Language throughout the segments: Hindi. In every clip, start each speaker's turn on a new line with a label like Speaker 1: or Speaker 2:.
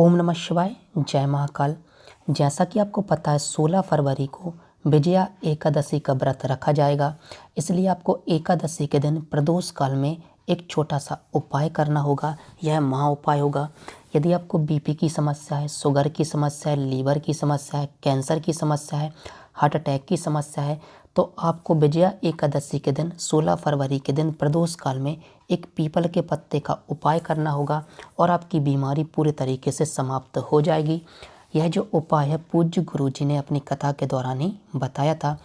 Speaker 1: ओम नमः शिवाय, जय महाकाल। जैसा कि आपको पता है 16 फरवरी को विजया एकादशी का व्रत रखा जाएगा, इसलिए आपको एकादशी के दिन प्रदोष काल में एक छोटा सा उपाय करना होगा। यह महा उपाय होगा। यदि आपको बीपी की समस्या है, शुगर की समस्या है, लीवर की समस्या है, कैंसर की समस्या है, हार्ट अटैक की समस्या है, तो आपको विजया एकादशी के दिन 16 फरवरी के दिन प्रदोष काल में एक पीपल के पत्ते का उपाय करना होगा और आपकी बीमारी पूरे तरीके से समाप्त हो जाएगी। यह जो उपाय है पूज्य गुरुजी ने अपनी कथा के दौरान ही बताया था।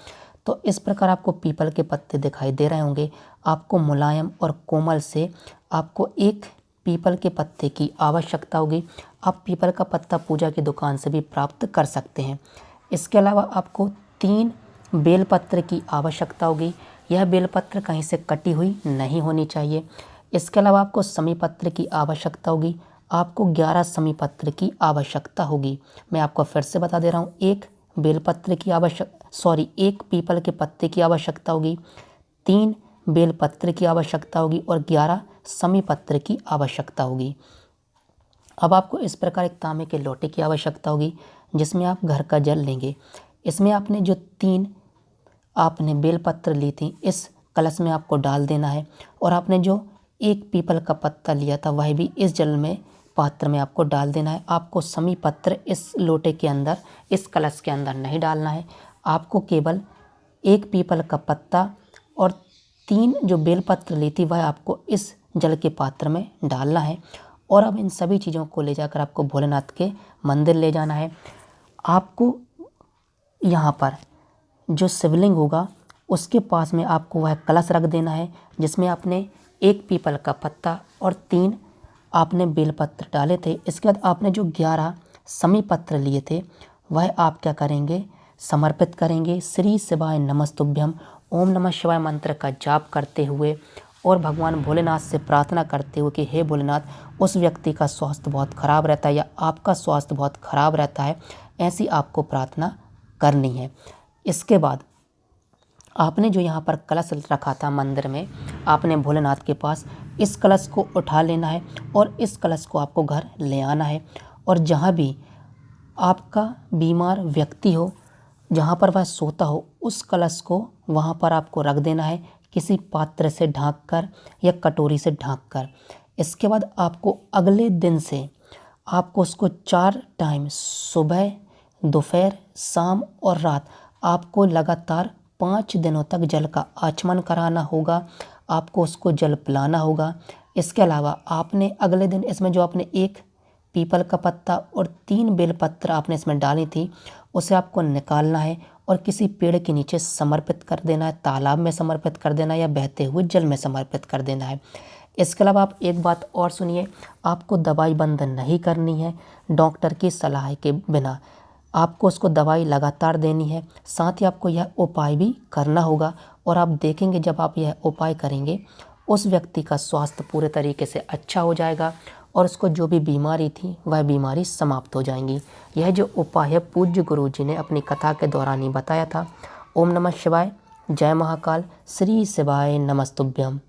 Speaker 1: तो इस प्रकार आपको पीपल के पत्ते दिखाई दे रहे होंगे। आपको मुलायम और कोमल से आपको एक पीपल के पत्ते की आवश्यकता होगी। आप पीपल का पत्ता पूजा की दुकान से भी प्राप्त कर सकते हैं। इसके अलावा आपको 3 बेलपत्र की आवश्यकता होगी। यह बेलपत्र कहीं से कटी हुई नहीं होनी चाहिए। इसके अलावा आपको समी पत्र की आवश्यकता होगी। आपको 11 समी पत्र की आवश्यकता होगी। मैं आपको फिर से बता दे रहा हूँ, एक पीपल के पत्ते की आवश्यकता होगी, 3 बेलपत्र की आवश्यकता होगी और 11 समी पत्र की आवश्यकता होगी। अब आपको इस प्रकार एक तांबे के लोटे की आवश्यकता होगी जिसमें आप घर का जल लेंगे। इसमें आपने जो 3 आपने बेलपत्र ली थी, इस कलश में आपको डाल देना है और आपने जो एक पीपल का पत्ता लिया था वह भी इस जल में पात्र में आपको डाल देना है। आपको समी पत्र इस लोटे के अंदर, इस कलश के अंदर नहीं डालना है। आपको केवल एक पीपल का पत्ता और 3 जो बेलपत्र ली थी वह आपको इस जल के पात्र में डालना है। और अब इन सभी चीज़ों को ले जाकर आपको भोलेनाथ के मंदिर ले जाना है। आपको यहाँ पर जो शिवलिंग होगा उसके पास में आपको वह कलश रख देना है जिसमें आपने एक पीपल का पत्ता और 3 आपने बेलपत्र डाले थे। इसके बाद आपने जो 11 समी पत्र लिए थे वह आप क्या करेंगे, समर्पित करेंगे। श्री शिवाय नमस्तुभ्यम ओम नमः शिवाय मंत्र का जाप करते हुए और भगवान भोलेनाथ से प्रार्थना करते हुए कि हे भोलेनाथ, उस व्यक्ति का स्वास्थ्य बहुत ख़राब रहता है या आपका स्वास्थ्य बहुत ख़राब रहता है, ऐसी आपको प्रार्थना करनी है। इसके बाद आपने जो यहाँ पर कलश रखा था मंदिर में, आपने भोलेनाथ के पास इस कलश को उठा लेना है और इस कलश को आपको घर ले आना है। और जहाँ भी आपका बीमार व्यक्ति हो, जहाँ पर वह सोता हो, उस कलश को वहाँ पर आपको रख देना है, किसी पात्र से ढककर या कटोरी से ढककर। इसके बाद आपको अगले दिन से आपको उसको 4 टाइम, सुबह, दोपहर, शाम और रात, आपको लगातार 5 दिनों तक जल का आचमन कराना होगा। आपको उसको जल पिलाना होगा। इसके अलावा आपने अगले दिन इसमें जो आपने एक पीपल का पत्ता और 3 बेलपत्र आपने इसमें डाली थी, उसे आपको निकालना है और किसी पेड़ के नीचे समर्पित कर देना है, तालाब में समर्पित कर देना है या बहते हुए जल में समर्पित कर देना है। इसके अलावा आप एक बात और सुनिए, आपको दवाई बंद नहीं करनी है डॉक्टर की सलाह के बिना। आपको उसको दवाई लगातार देनी है। साथ ही आपको यह उपाय भी करना होगा और आप देखेंगे जब आप यह उपाय करेंगे उस व्यक्ति का स्वास्थ्य पूरे तरीके से अच्छा हो जाएगा और उसको जो भी बीमारी थी वह बीमारी समाप्त हो जाएंगी। यह जो उपाय है पूज्य गुरुजी ने अपनी कथा के दौरान ही बताया था। ओम नमः शिवाय, जय महाकाल, श्री शिवाय नमस्तुभ्यम।